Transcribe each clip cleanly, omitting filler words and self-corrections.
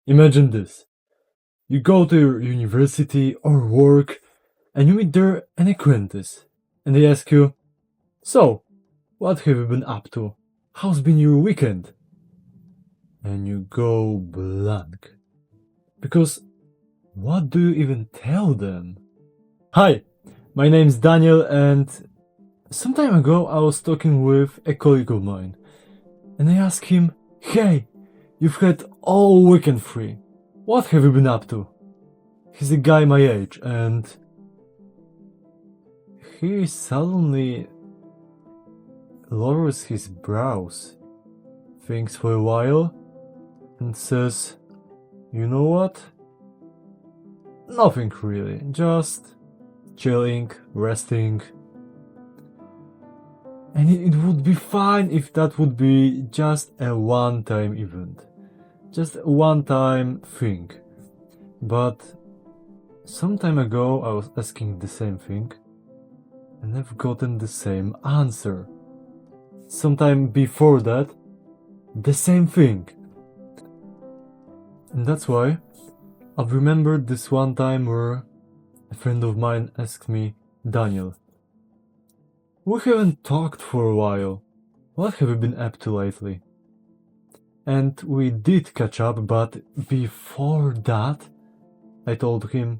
Imagine this. You go to your university or work and you meet there an acquaintance and they ask you, "So, what have you been up to? How's been your weekend?" And you go blank. Because what do you even tell them? Hi, my name's Daniel and some time ago I was talking with a colleague of mine and I asked him, "Hey, you've had all weekend free. What have you been up to?" He's a guy my age and he suddenly lowers his brows, thinks for a while, and says, "You know what? Nothing really, just chilling, resting." And it would be fine if that would be just a one-time event, just a one-time thing. But some time ago I was asking the same thing, and I've gotten the same answer. Sometime before that, the same thing. And that's why I've remembered this one time where a friend of mine asked me, "Daniel, we haven't talked for a while. What have you been up to lately?" And we did catch up, but before that, I told him,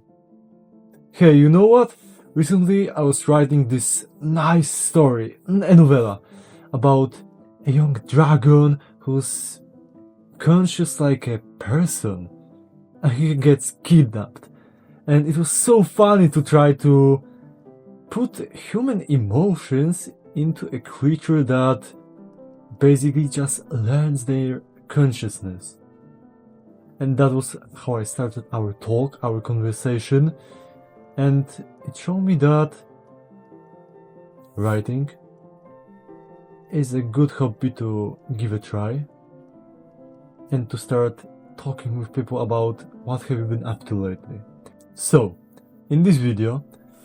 "Hey, you know what? Recently I was writing this nice story, a novella, about a young dragon who's conscious like a person, and he gets kidnapped. And it was so funny to try to put human emotions into a creature that basically just learns their consciousness." And that was how I started our talk, our conversation, and it showed me that writing is a good hobby to give a try and to start talking with people about what have you been up to lately. So, in this video,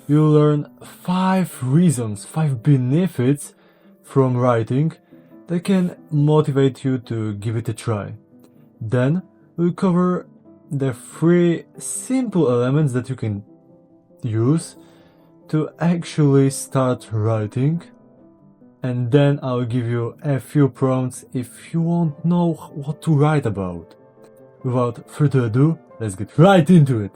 you'll learn 5 reasons, 5 benefits from writing that can motivate you to give it a try. Then, we'll cover the 3 simple elements that you can use to actually start writing. And then I'll give you a few prompts if you won't know what to write about. Without further ado, let's get right into it.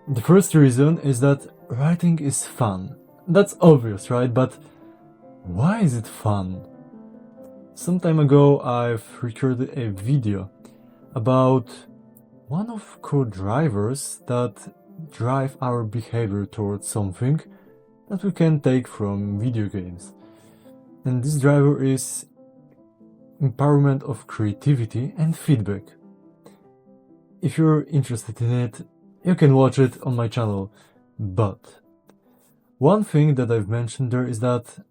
The first reason is that writing is fun. That's obvious, right? But why is it fun? Some time ago I've recorded a video about one of co-drivers that drive our behavior towards something that we can take from video games. And this driver is empowerment of creativity and feedback. If you're interested in it, you can watch it on my channel. But one thing that I've mentioned there is that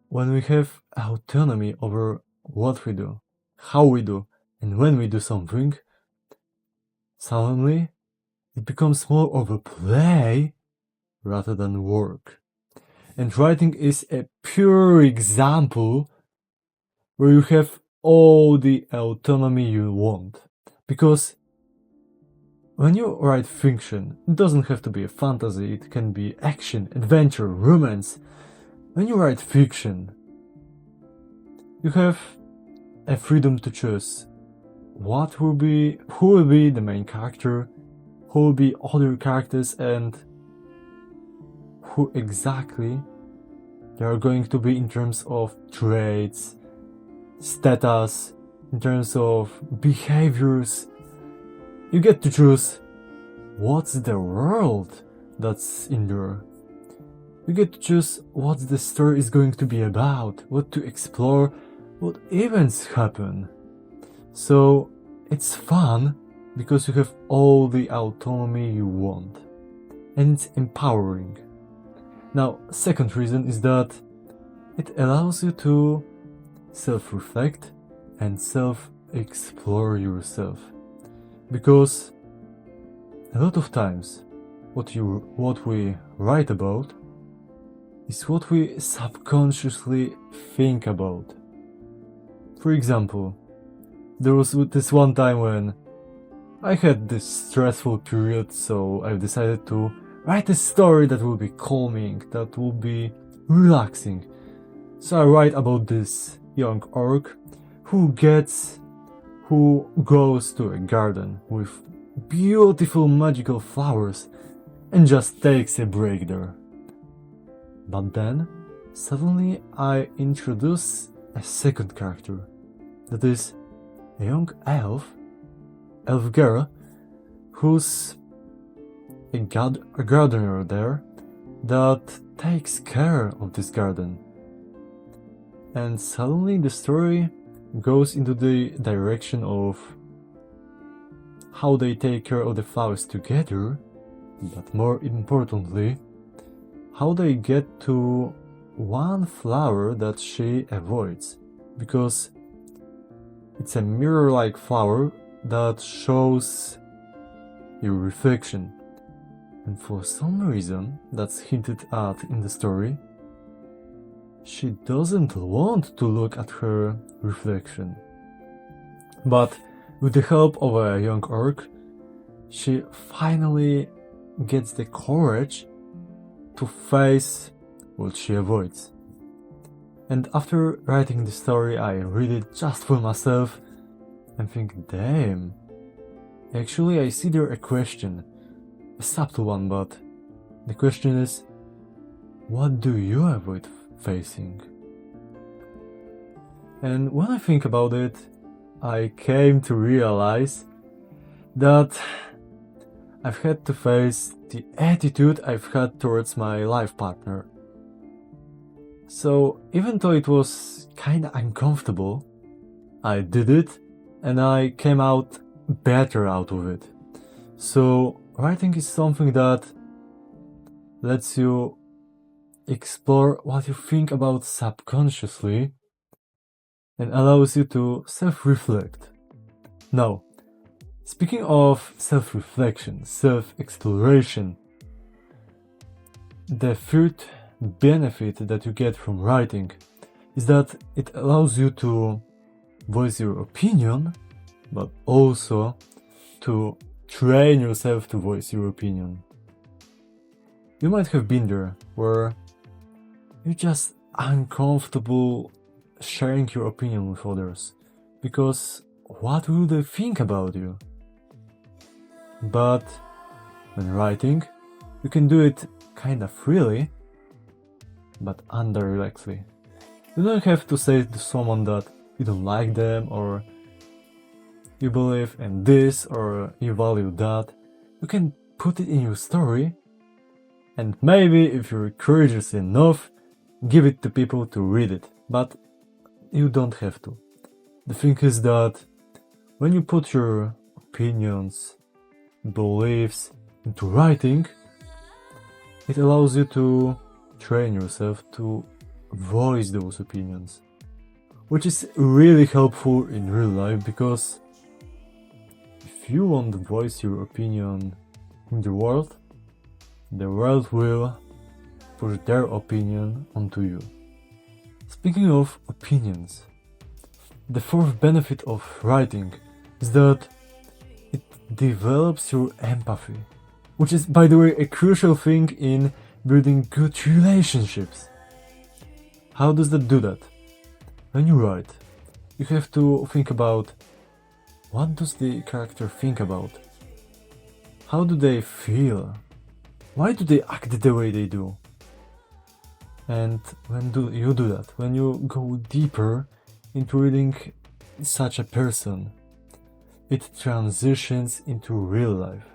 when we have autonomy over what we do, how we do, and when we do something, suddenly it becomes more of a play rather than work. And writing is a pure example where you have all the autonomy you want. Because when you write fiction, it doesn't have to be a fantasy, it can be action, adventure, romance. When you write fiction, you have a freedom to choose who will be the main character, who will be other characters, and who exactly they are going to be in terms of traits, status, in terms of behaviors. You get to choose what's the world that's in there. You get to choose what the story is going to be about, what to explore, what events happen. So it's fun because you have all the autonomy you want. And it's empowering. Now, second reason is that it allows you to self-reflect and self-explore yourself. Because a lot of times what we write about is what we subconsciously think about. For example, There was this one time when I had this stressful period, so I decided to write a story that will be calming, that will be relaxing. So I write about this young orc who goes to a garden with beautiful magical flowers and just takes a break there. But then, suddenly I introduce a second character, that is a young elf girl, who's a gardener there that takes care of this garden. And suddenly the story goes into the direction of how they take care of the flowers together, but more importantly, how they get to one flower that she avoids, because it's a mirror-like flower that shows your reflection. And for some reason that's hinted at in the story, she doesn't want to look at her reflection. But with the help of a young orc, she finally gets the courage to face what she avoids. And after writing the story, I read it just for myself and think, damn, actually I see there a question, a subtle one, but the question is, what do you avoid facing? And when I think about it, I came to realize that I've had to face the attitude I've had towards my life partner. So even though it was kinda uncomfortable, I did it and I came out better out of it. So writing is something that lets you explore what you think about subconsciously and allows you to self-reflect. Now, speaking of self-reflection, self-exploration, the third benefit that you get from writing is that it allows you to voice your opinion, but also to train yourself to voice your opinion. You might have been there, where you're just uncomfortable sharing your opinion with others, because what will they think about you? But when writing, you can do it kinda freely, but indirectly. You don't have to say to someone that you don't like them, or you believe in this, or you value that. You can put it in your story, and maybe if you're courageous enough, give it to people to read it, but you don't have to. The thing is that when you put your opinions, beliefs into writing, it allows you to train yourself to voice those opinions, which is really helpful in real life, because if you want to voice your opinion in the world will push their opinion onto you. Speaking of opinions, the fourth benefit of writing is that it develops your empathy, which is, by the way, a crucial thing in building good relationships. How does that do that? When you write, you have to think about, what does the character think about? How do they feel? Why do they act the way they do? And when do you do that? When you go deeper into reading such a person, it transitions into real life.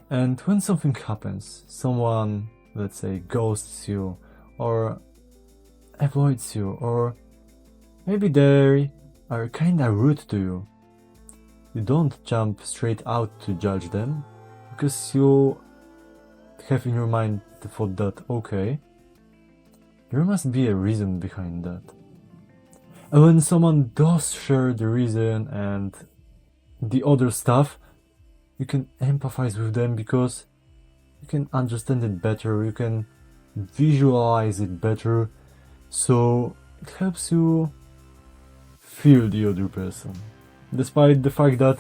And when something happens, someone, let's say, ghosts you, or avoids you, or maybe they are kinda rude to you, you don't jump straight out to judge them, because you have in your mind the thought that, okay, there must be a reason behind that. And when someone does share the reason and the other stuff, you can empathize with them, because you can understand it better, you can visualize it better, so it helps you feel the other person. despite the fact that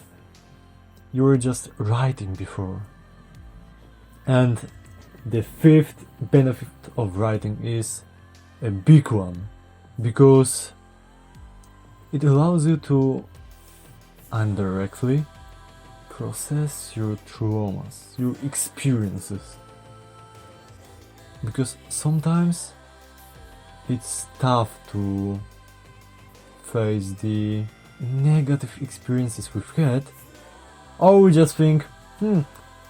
you were just writing before. And the fifth benefit of writing is a big one, because it allows you to indirectly process your traumas, your experiences. Because sometimes it's tough to face the negative experiences we've had, or we just think,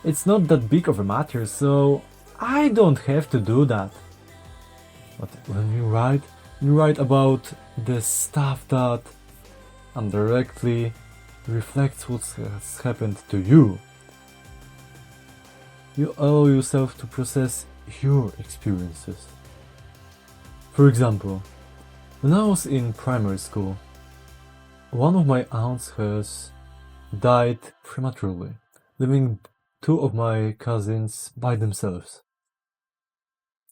it's not that big of a matter, so I don't have to do that. But when you write about the stuff that indirectly reflects what has happened to you. You allow yourself to process your experiences. For example, when I was in primary school, one of my aunts has died prematurely, leaving two of my cousins by themselves.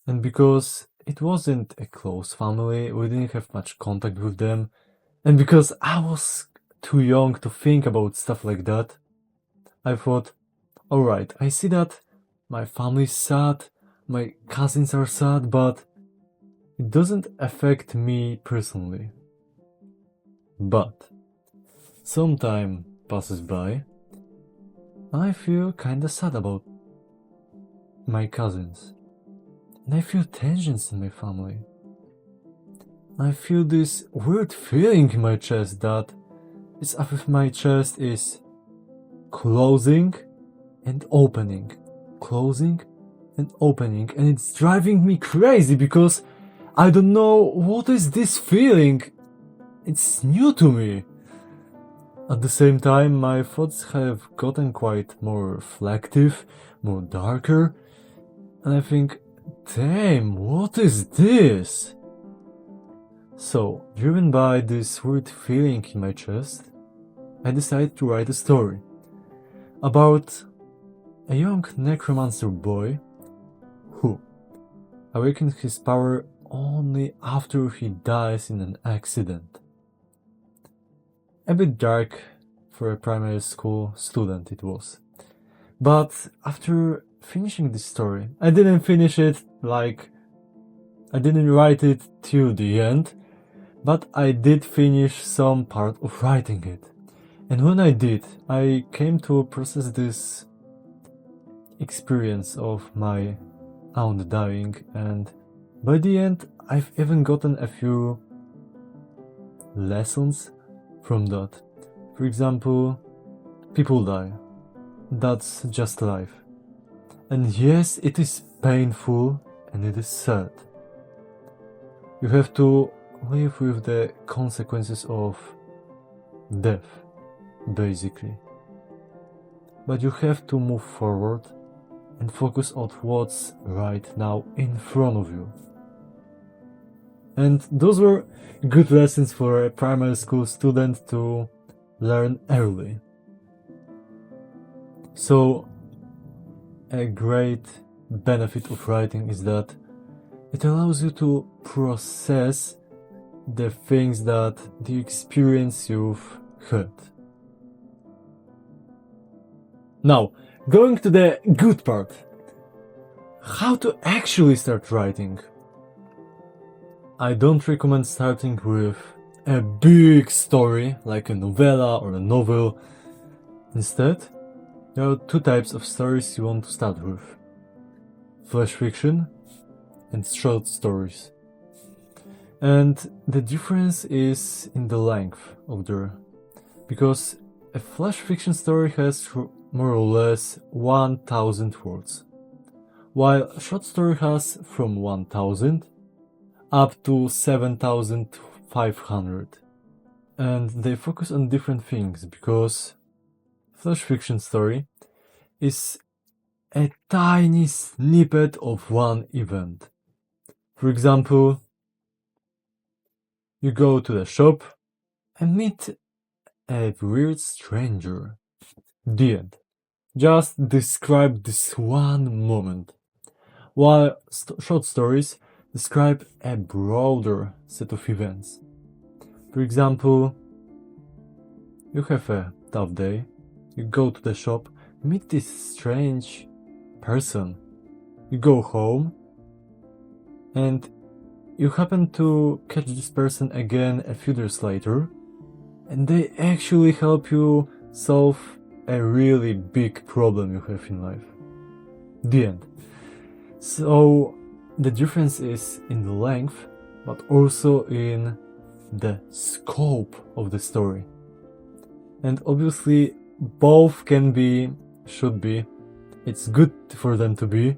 And because it wasn't a close family, we didn't have much contact with them, and because I was too young to think about stuff like that, I thought, alright, I see that my family's sad, my cousins are sad, but it doesn't affect me personally. But some time passes by, and I feel kinda sad about my cousins. And I feel tensions in my family. I feel this weird feeling in my chest that it's as if my chest is closing and opening, closing and opening, and it's driving me crazy because I don't know what is this feeling. It's new to me. At the same time, my thoughts have gotten quite more reflective, more darker, and I think, damn, what is this? So, driven by this weird feeling in my chest, I decided to write a story about a young necromancer boy who awakens his power only after he dies in an accident. A bit dark for a primary school student it was. But after finishing this story, I didn't finish it I didn't write it till the end, but I did finish some part of writing it. And when I did, I came to process this experience of my aunt dying, and by the end, I've even gotten a few lessons from that. For example, people die. That's just life. And yes, it is painful and it is sad. You have to live with the consequences of death, basically. But you have to move forward and focus on what's right now in front of you. And those were good lessons for a primary school student to learn early. So, a great benefit of writing is that it allows you to process the things that the experience you've had. Now, going to the good part. How to actually start writing. I don't recommend starting with a big story like a novella or a novel. Instead, there are two types of stories you want to start with: flash fiction and short stories. And the difference is in the length of because a flash fiction story has more or less 1000 words, while a short story has from 1000 up to 7500. And they focus on different things because flash fiction story is a tiny snippet of one event. For example, you go to the shop and meet a weird stranger. The end. Just describe this one moment. While short stories describe a broader set of events. For example, You have a tough day, you go to the shop, meet this strange person, you go home, and you happen to catch this person again a few days later, and they actually help you solve a really big problem you have in life. The end. So the difference is in the length, but also in the scope of the story. And obviously both can be, should be, it's good for them to be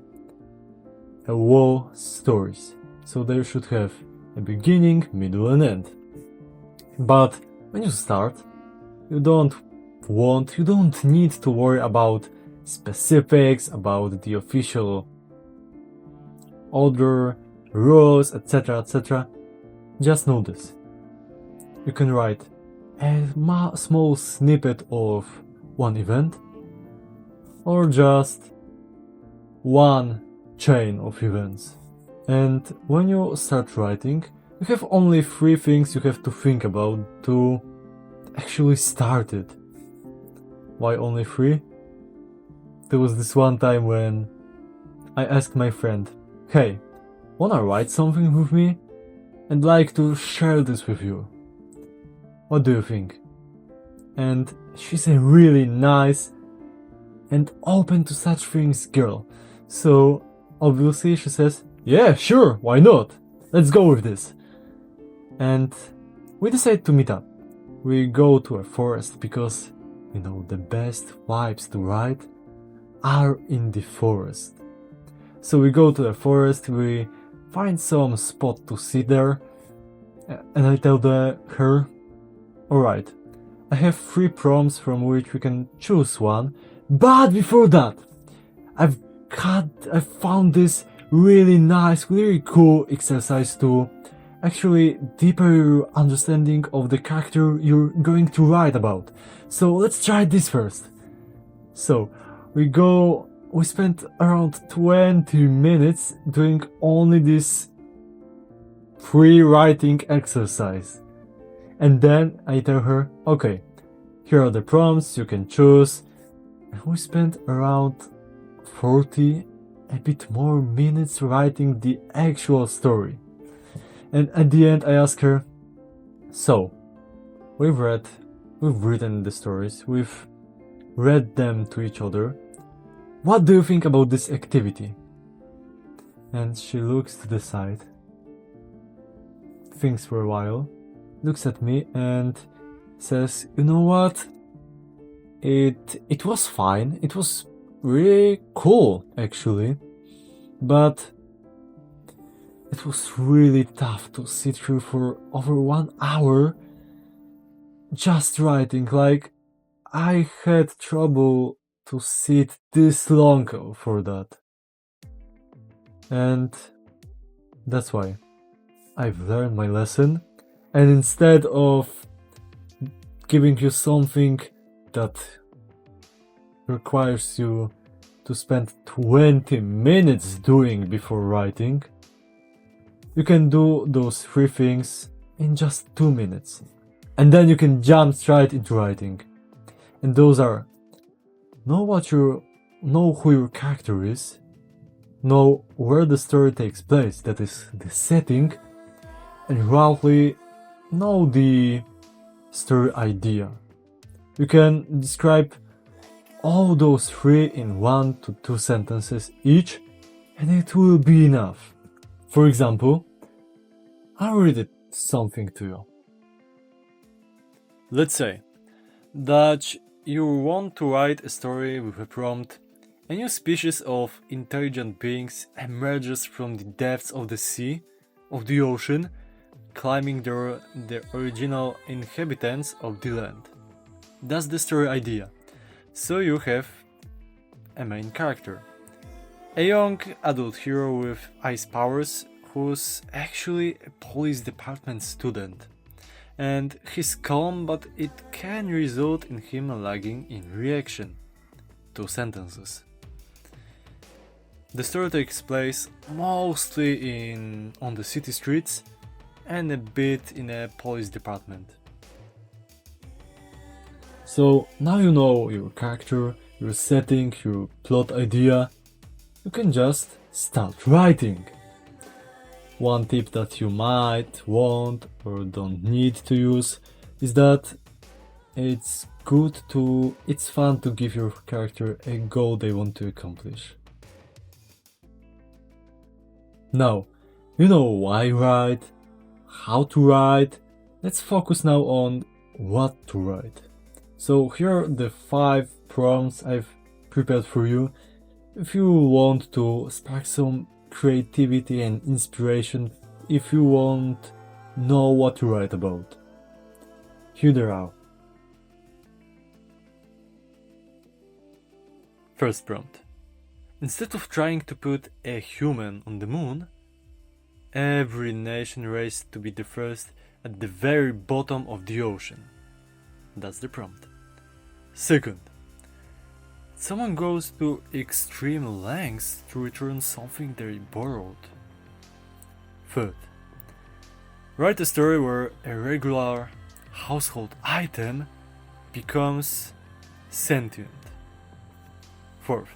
whole stories. So they should have a beginning, middle and end. But when you start, you don't need to worry about specifics, about the official order, rules, etc. Just know this. You can write a small snippet of one event, or just one chain of events. And when you start writing, you have only 3 things you have to think about to actually start it. Why only 3? There was this one time when I asked my friend, "Hey, wanna write something with me? I'd like to share this with you. What do you think?" And she's a really nice and open to such things girl. So obviously she says, "Yeah, sure, why not? Let's go with this." And we decide to meet up. We go to a forest because, you know, the best vibes to write are in the forest. So we go to the forest, we find some spot to sit there, and I tell her, "Alright, I have 3 prompts from which we can choose one, but before that, I found this really nice, really cool exercise to actually deeper your understanding of the character you're going to write about. So let's try this first." So we spent around 20 minutes doing only this free writing exercise. And then I tell her, "Okay, here are the prompts, you can choose." And we spent around 40, a bit more minutes writing the actual story. And at the end I ask her, "So, we've written the stories, we've read them to each other. What do you think about this activity?" And she looks to the side, thinks for a while, looks at me and says, "You know what? It was fine. It was really cool, actually. But it was really tough to sit here for over 1 hour just writing. Like, I had trouble to sit this long for that. And that's why I've learned my lesson. And instead of giving you something that requires you to spend 20 minutes doing before writing, you can do those 3 things in just 2 minutes. And then you can jump straight into writing. And those are: know who your character is, know where the story takes place, that is the setting, and roughly know the story idea. You can describe all those 3 in 1 to 2 sentences each, and it will be enough. For example, I'll read it something to you. Let's say that you want to write a story with a prompt: a new species of intelligent beings emerges from the depths of the sea, of the ocean, claiming the original inhabitants of the land. That's the story idea. So you have a main character, a young adult hero with ice powers who's actually a police department student. And he's calm, but it can result in him lagging in reaction. 2 sentences. The story takes place mostly on the city streets and a bit in a police department. So now you know your character, your setting, your plot idea. You can just start writing. One tip that you might want or don't need to use is that it's fun to give your character a goal they want to accomplish. Now, you know why write, how to write. Let's focus now on what to write. So here are the 5 prompts I've prepared for you. If you want to spark some creativity and inspiration, if you want know what to write about. Here they are. First prompt. Instead of trying to put a human on the moon, every nation raced to be the first at the very bottom of the ocean. That's the prompt. Second. Someone goes to extreme lengths to return something they borrowed. Third. Write a story where a regular household item becomes sentient. Fourth.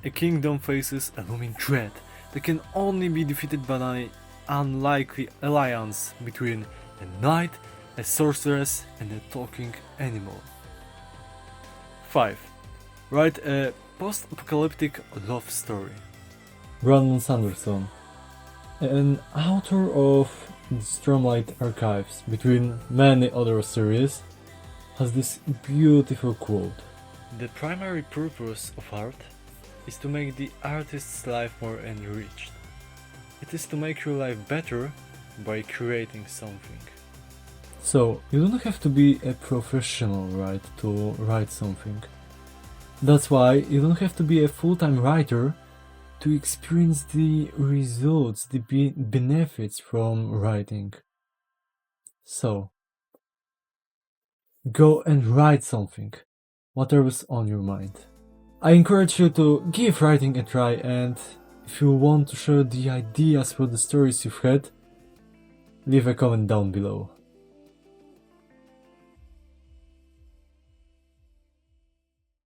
A kingdom faces a looming threat that can only be defeated by an unlikely alliance between a knight, a sorceress, and a talking animal. 5. Write a post-apocalyptic love story. Brandon Sanderson, an author of the Stormlight Archives, between many other series, has this beautiful quote. The primary purpose of art is to make the artist's life more enriched. It is to make your life better by creating something. So, you don't have to be a professional, right, to write something. That's why you don't have to be a full-time writer to experience the results, the benefits from writing. So, go and write something, whatever's on your mind. I encourage you to give writing a try, and if you want to share the ideas for the stories you've had, leave a comment down below.